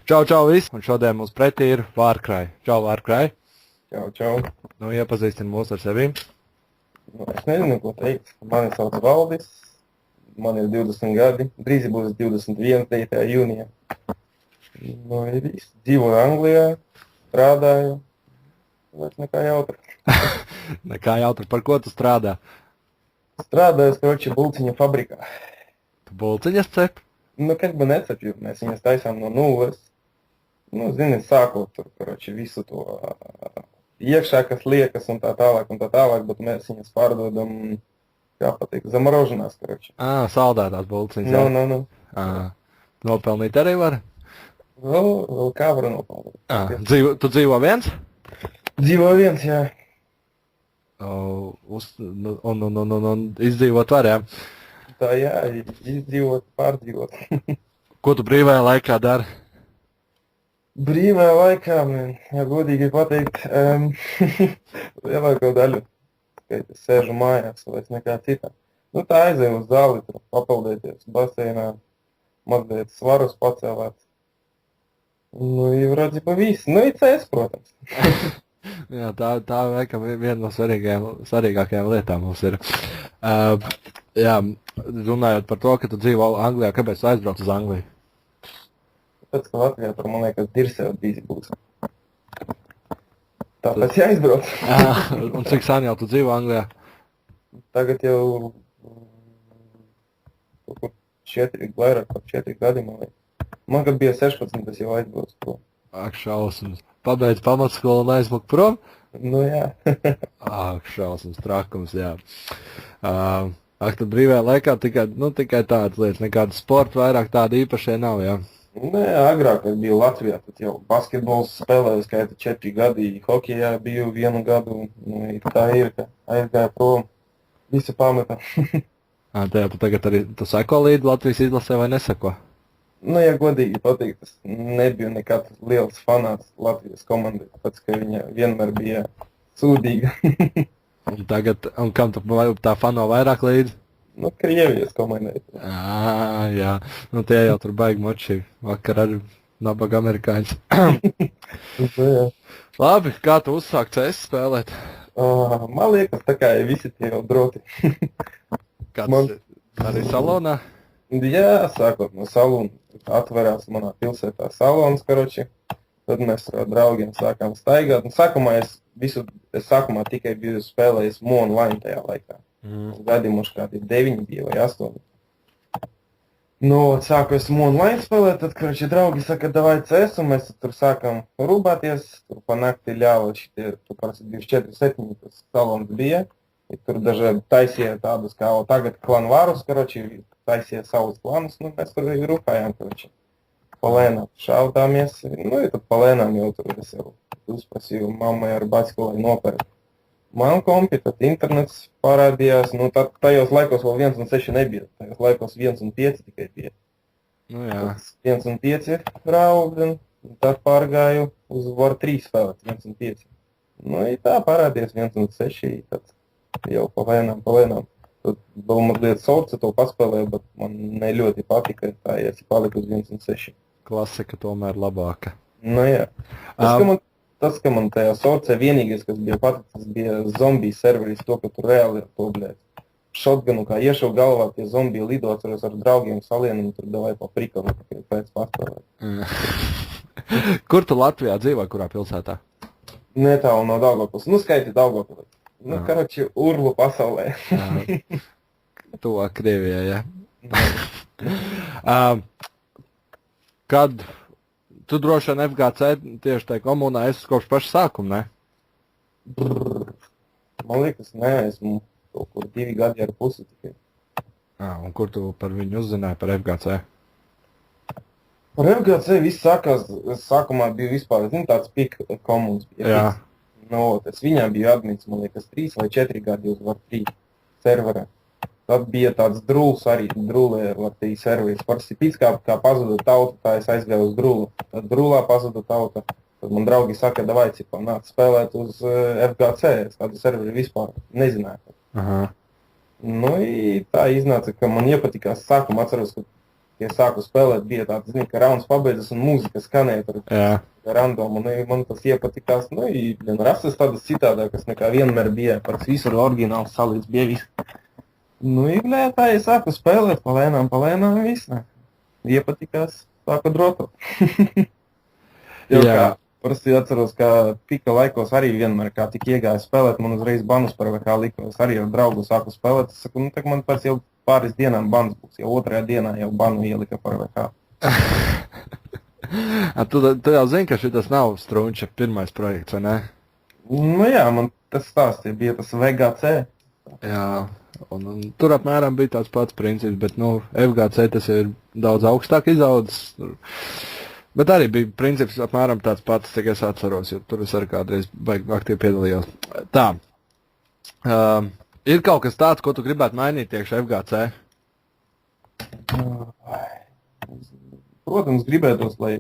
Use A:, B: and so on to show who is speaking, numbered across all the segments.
A: Čau visi, un šodien mums pretī ir Vārkrai. Čau, Vārkrai.
B: Čau.
A: Nu, iepazīstin mūs ar sevi.
B: Es nezinu, ko teikt. Mani sauc Valdis, man ir 20 gadi, drīz būs 21. 9. jūnijā. Nu, ir viss. Dzīvoju Anglijā, strādāju, vairs nekā jautra.
A: Nekā jautri, par ko tu strādā?
B: Strādāju, bulciņu fabrikā.
A: Tu bulciņas cep?
B: Nu, как бы necepju, mēs viņas taisām no nulles. Nu, zini, sākot tur, visu to iekšā, kas liekas un tā tālāk, bet mēs viņas pārdodam, kā pateikt, zamoroženās,
A: Saldētās bulciņas.
B: Nu.
A: Nopelnīt arī var?
B: Vēl kā var nopelnīt.
A: Tu dzīvo viens?
B: Dzīvoju viens, jā.
A: Un izdzīvot var, jā?
B: Tā jā, izdzīvot, pārdzīvot.
A: Ko tu brīvajā laikā dari?
B: Brīvajā laikā, ja godīgi pateikt, lielāko daļu, kad es sēžu mājās, vairs nekā citā. Nu, tā aizēju uz zāli, tur papildēties baseinā, mazliet svarus pacēlēt. Nu, ir vradzi pa visu. Nu, ir CS, protams.
A: Jā, tā veikam viena no svarīgākajām lietām mums ir. Jā, runājot par to, ka tu dzīvo Anglijā, kāpēc tu aizbrauc uz Angliju?
B: Tāpēc, ka Latvijā tur, man liekas, dirsēv bijis būs. Tāpēc jāizbrauc.
A: Un cik sen jau tu dzīvo Anglijā?
B: Tagad jau vairāk par 4 gadi, man liekas. Man, kad bija 16, es jau aizbraucu prom.
A: Ak, šausmas. Pabeidz pamatskolu un aizmukt prom?
B: Nu, jā.
A: Ak, šausmas, trakums, jā. Tad brīvajā laikā tikai tādas lietas, nekādas sporta vairāk tāda īpašie nav, jā?
B: Nē, agrāk, kad biju Latvijā, tad jau basketbols spēlēju, skaita 4 gadi, hokejā biju 1 gadu, tā ir, ka aizgāju prom, visu pameta.
A: Tu tagad arī, tu seko līdzi Latvijas izlasē vai neseko?
B: Nu, ja godīgi pateikt, es nebiju nekad liels fanāts Latvijas komandai, tāpēc, ka viņa vienmēr bija sūdīga.
A: Un kam tu tā fano vairāk līdzi?
B: Nu, Krievijas komandai.
A: Jā. Nu, tie jau tur baigi moči. Vakar arī nabaga amerikāņus. Labi, kā tu uzsāk CS spēlēt?
B: Man liekas, tā kā visi tie jau droti.
A: Arī salonā?
B: Jā, sākot no salona. Atverās manā pilsētā salons, Tad mēs ar draugiem sākām staigāt. Un sākumā es tikai biju spēlējis online tajā laikā. Gadījuši kādi 9 bija vai 8. Nu, sāku es online spēlēt, tad, draugi saka, davai CS, un mēs tur sākam rūbāties. Tur pa nakti ļāva šitie, tur parasti 24/7, tas salons bija. Tur dažādi taisīja tādus kā tagad klanvārus, taisīja savus klanus, nu, mēs tur rūpājām, palēnām šaudāmies. Nu, ja tad palēnām jau tur es jau uzprasīju mammai ar baciku, lai nopērk man kompi, tad internets parādījās. Nu, tajos laikos vēl 1.6 nebija, tajos laikos 1.5 tikai bija.
A: Nu, jā.
B: 1.5 raudu, un tad pārgāju uz War 3 spēlēt 1.5. Nu, ja tā parādījās 1.6, tad jau palēnām. Tad vēl mazliet sorci to paspēlēju, bet man ne ļoti patika, tā ja es paliku uz 1.6.
A: Klasika tomēr labāka.
B: Nu jā. Tas, ka man tajā sorcē vienīgais, kas bija paticis, bija zombiju serveris, to, ka tur reāli ir to, šotganu, kā iešau galvā pie zombiju lidot, ar draugiem salienam, tur davai pa prikalu, pēc paspēlēt.
A: Kur tu Latvijā dzīvo, kurā pilsētā?
B: Netālu no Daugavpils. Nu, skaiti Daugavpils. Nu, Urlu pasaulē.
A: To Krievijā, jā. Kad tu droši vien FGC tieši tajā komunā esi kopš paša sākuma, ne?
B: Man liekas, nē, esmu kaut kur 2 gadi ar pusi tikai.
A: Un kur tu par viņu uzzināji, par FGC?
B: Par FGC viss sākās, sākumā bija vispār, tāds pik komuns bija.
A: Jā.
B: Nu, es viņām biju admins, man liekas, 3 vai 4 gadi uz War 3 serverā. Tad bija tāds drūls arī, drūlē War 3 serveris. Parasti pēc kā pazuda tauta, tā es aizgāju uz drūlu. Tad drūlā pazuda tauta. Tad man draugi saka, davai, cipā, nāc spēlēt uz FGC. Es tādu serveri vispār nezināju.
A: Aha.
B: Nu, tā iznāca, ka man iepatikās sākumā. Atceros, ka ja sāku spēlēt, bija tāds, zini, ka rauns pabeidzas un mūzika skanēja tur random, un man tas iepatikās, nu, rases tādas citādākas nekā vienmēr bija, pats visur oriģināls salīdz bija viss. Nu, tā, ja sāku spēlēt, palēnām, viss, ne. Iepatikās, sāku drotot. Jo kā, parasti atceros, ka pika laikos arī vienmēr, kā tik iegāja spēlēt, man uzreiz banus par VK likos, arī ar draugu sāku spēlēt, es saku, nu, tak man pēc jau pāris dienām bans būs, jau otrajā dienā jau banu ielika par VK.
A: Tu jau zini, ka šitas nav Strunča pirmais projekts, vai ne?
B: Nu jā, man tas stāsts bija tas VGC.
A: Jā, un tur apmēram bija tāds pats princips, bet, nu, FGC tas ir daudz augstāk izaudzis. Bet arī bija princips apmēram tāds pats, cik es atceros, jo tur es arī kādreiz baigi aktīvi piedalījos. Tā. Ir kaut kas tāds, ko tu gribētu mainīt iekš FGC?
B: Protams, gribētos, lai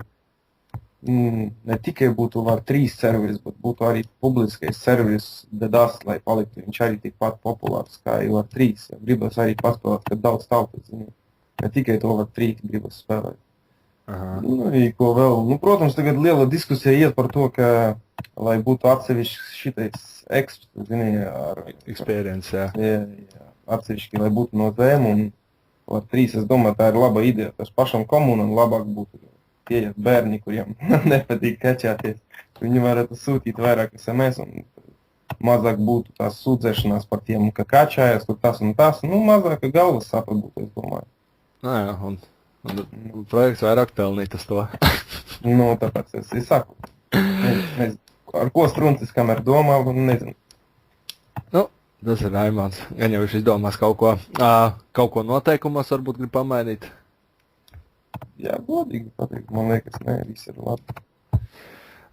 B: ne tikai būtu var 3 serveris, bet būtu arī publiskais serveris DDoS, lai paliktu viņš arī tikpat populārs kā jau var 3. Gribas arī paspēlēt, ka daudz tautas, zini, ka tikai to var 3 gribas spēlēt.
A: Aha.
B: Nu, ko vēl? Nu, protams, tagad liela diskusija iet par to, ka, lai būtu atsevišķi šitais zini, ar
A: Experience, jā.
B: Jā, atsevišķi, lai būtu no tēm, un ar 3, es domāju, tā ir laba ideja. Tas pašam komunam labāk būtu pieiet bērni, kuriem nepatīk kačāties. Viņi varētu sūtīt vairāk SMS, un mazāk būtu tās sūdzēšanās par tiem, ka kačājas, tur tas un tas. Nu, mazāk galvas sāpa būtu, es domāju.
A: Nā jā, un projekts vairāk pelnīt uz to.
B: Nu, tāpēc es saku. Ar ko Struncis kamēr domā, nezinu.
A: Nu, tas ir Raimons. Gan jau viņš izdomās kaut ko noteikumos varbūt grib pamainīt.
B: Jā, godīgi pateikt, man liekas, nē, viss ir labi.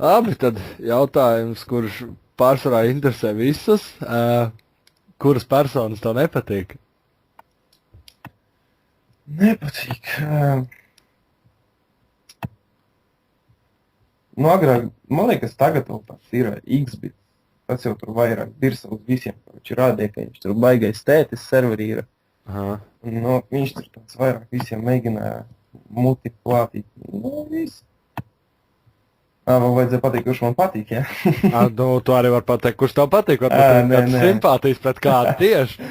A: Labi, tad jautājums, kurš pārsvarā interesē visus. Kuras personas tev nepatīk?
B: Nepatīk. Nu, agrāk, man liekas, tagad vēl tāds ir X-bit. Tas jau tur vairāk dirsa uz visiem. Viņš rādīja, ka viņš tur baigais tētis serverī ir.
A: Aha.
B: Nu, viņš tur tāds vairāk visiem mēģināja muti plātīt. Nu, viss. Vēl vajadzēja pateikt, kurš man patīk, jā?
A: Nu, tu arī var pateikt, kurš tev patīk, varbūt kāds simpātijas pret kādu tieši.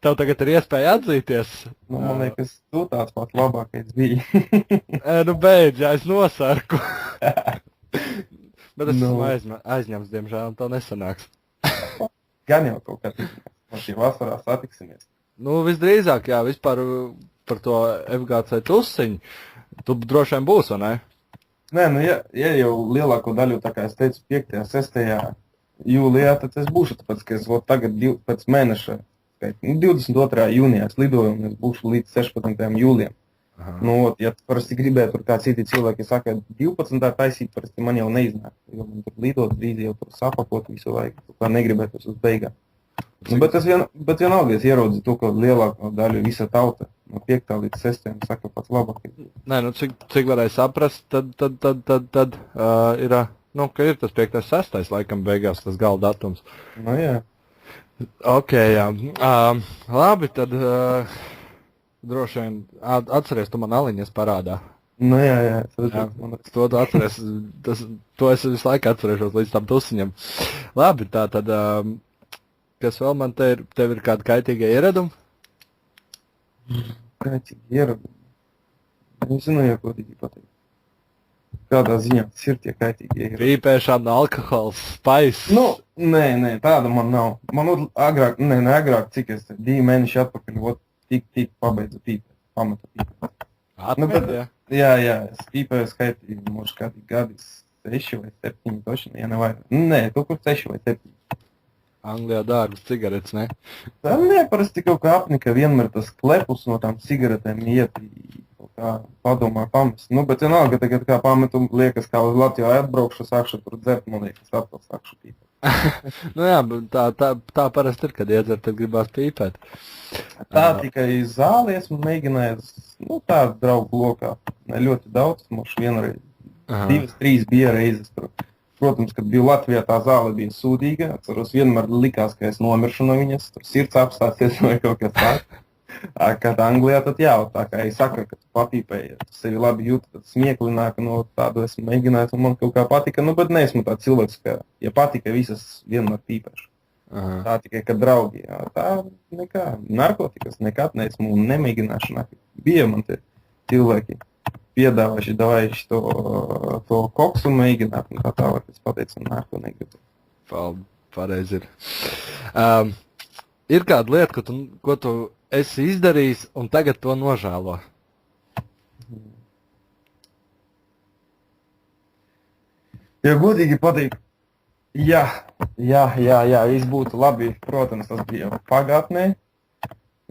A: Tev tagad ir iespēja atzīties.
B: Nu, man liekas, tu tāds pat labākais bija.
A: Nu, beidz, ja es nosarku. Bet es esmu aizņemts, diemžēl, un tev nesanāks.
B: Gan jau kaut kā tikās. Šī vasarā satiksimies.
A: Nu, visdrīzāk, jā, vispār par to FGC tusiņu. Tu droši vien būs, vai ne?
B: Nē, nu, ja jau lielāko daļu, tā kā es teicu, 5. 6. jūlijā, tad es būšu, tāpēc, ka es tagad pēc mēneša, 22. jūnijā es lidoju, un es būšu līdz 16. jūlijam.
A: Aha.
B: Nu, ja parasti gribētu tur kā citi cilvēki saka, 12. taisīt, parasti man jau neiznāk, jo man tur lidot drīz jau tur sapakot visu laiku, kā negribētos uz beigām. Nu, bet vienalga es ierodzu to, ka lielāko daļu visa tauta no 5. līdz 6. saka pats labāk.
A: Nē, nu cik varēja saprast, tad ir, nu, ka ir tas 5. 6. laikam beigās tas gala datums.
B: Nu, jā.
A: Ok, jā. Labi, tad droši vien atceries, tu man aliņas parādā.
B: Nu, jā.
A: To tu atceries, to es visu laiku atcerēšos līdz tam tusiņam. Labi, tā tad, kas vēl man tev ir kādi kaitīgie ieradumi?
B: Kaitīgi ieradumi? Nezinu, ja ko tiki pateikt. Kādā ziņā tas ir tie kaitīgie ieradumi?
A: Pīpēšana, alkohols, spaiss.
B: Nu, nē, tāda man nav. Man agrāk, agrāk, cik es 2 mēneši atpakaļ, tik pabeidzu pīpēt, pamatu pīpēt.
A: Atpakaļ,
B: jā, es pīpēju skaitīgi, možda kādi gadi 6 vai 7, toši, ja nevairāk. Nē, kaut kur 6 vai 7.
A: Anglijā dārgas cigaretes, ne?
B: Tā nē, parasti kaut kā apnika vienmēr tas klepus no tām cigaretēm iet, kaut kā padomā pamest. Nu, bet vienalga tagad kā pametu, liekas, kā uz Latviju atbraukšu, sākšu tur dzert, man liekas, atkal sākšu pīpēt.
A: Nu jā, tā parasti ir, kad iedzer, tad gribās pīpēt.
B: Tā tikai zāli esmu mēģinājis, nu tā draugu lokā, ne ļoti daudz, mošu vienreiz, 2, 3 bija reizes tur. Protams, kad biju Latvijā, tā zāle bija sūdīga, atceros vienmēr likās, ka es nomiršu no viņas, tur sirds apstāsies vai kaut kas tāds. Kad Anglijā tad jā, tā kā es saku, ka tu papīpēji, ja tu sevi labi jūti, tad smiekli nāk no tādu esmu mēģinājis, un man kaut kā patika, nu, bet neesmu tāds cilvēks, ka, ja patika, visas vienmēr pīpēšu.
A: Aha.
B: Tā tikai, kad draugi, jā, tā nekā, narkotikas nekad neesmu un nemēģināšu nāk. Bija man te cilvēki piedāvājuši, davājuši to koksu mēģināt, un tā tālāk es pateicu, narko negribu.
A: Pareizi ir. Ir kāda lieta, ko tu esi izdarījis, un tagad to nožēlo?
B: Ja godīgi pateikt, jā, viss būtu labi, protams, tas bija jau pagātnē,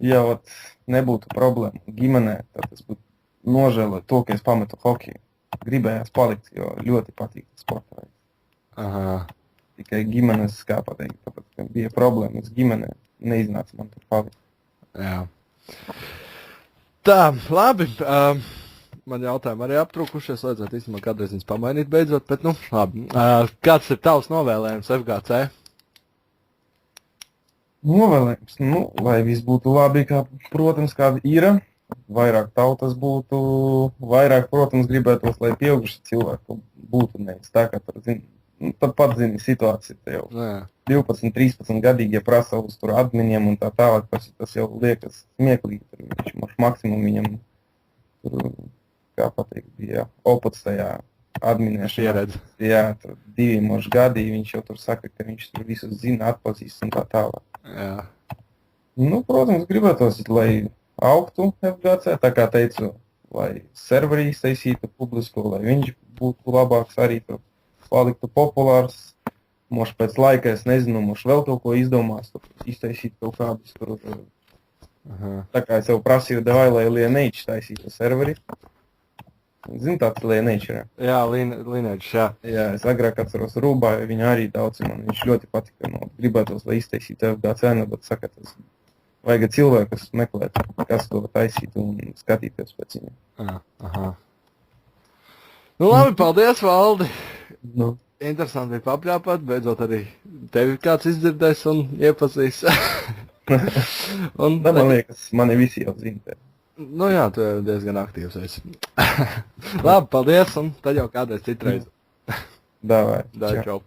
B: ja ot nebūtu problēma ģimenē, tad es būtu nožēlot to, ka es pametu hokeju. Gribējās palikt, jo ļoti patīk sportā.
A: Aha.
B: Tikai ģimenes, kā pateikt, tāpēc, ka bija problēmas ģimenē, neiznāca man tur palikt.
A: Jā. Tā, labi. Man jautājumi arī aptrūkušies, vajadzētu īstenībā kādreiz viņus pamainīt beidzot, bet nu, labi. Kāds ir tavs novēlējums FGC?
B: Novēlējums, nu, lai viss būtu labi, kā, protams, kāda ir. Vairāk tautas būtu, vairāk, protams, gribētos, lai pieauguši cilvēki būtu nevis tā, kā tur, zini, nu, tad pat zini situāciju te jau.
A: Jā.
B: 12, 13 gadīgi, ja prasa uz tur adminiem un tā tālāk, tas jau liekas smieklīgi, tur viņš maksimum viņam tur, kā pateikt, bija opots tajā adminēšanā.
A: Pieredze.
B: Jā, tur 2 gadi, viņš jau tur saka, ka viņš tur visus zina, atpazīst un tā tālāk.
A: Jā.
B: Nu, protams, gribētos, lai augtu FGC, tā kā teicu, lai serveri iztaisītu publisko, lai viņš būtu labāks arī, tur paliktu populārs. Moš pēc laika, es nezinu, moš vēl kaut ko izdomās, tur iztaisīt kaut kādus tur.
A: Aha.
B: Tā kā es jau prasīju, davai, lai Lineage taisītu serveri. Zini, tāds Lineage ir.
A: Jā, Lineage, jā.
B: Jā, es agrāk atceros Rūbāju, viņa arī daudz, man viņš ļoti patika, no gribētos, lai iztaisītu FGC, bet saka, tas vajag cilvēku, kas meklēt, kas to taisītu un skatīties pēc viņa.
A: Aha. Nu labi, paldies, Valdi.
B: Nu.
A: Interesanti bija papļāpāt, beidzot arī tevi kāds izdzirdēs un iepazīs. Un,
B: Man liekas, mani visi jau zina.
A: Nu jā, tu diezgan aktīvs esi. Labi, paldies, un tad jau kādreiz citreiz.
B: Davai.
A: Čau.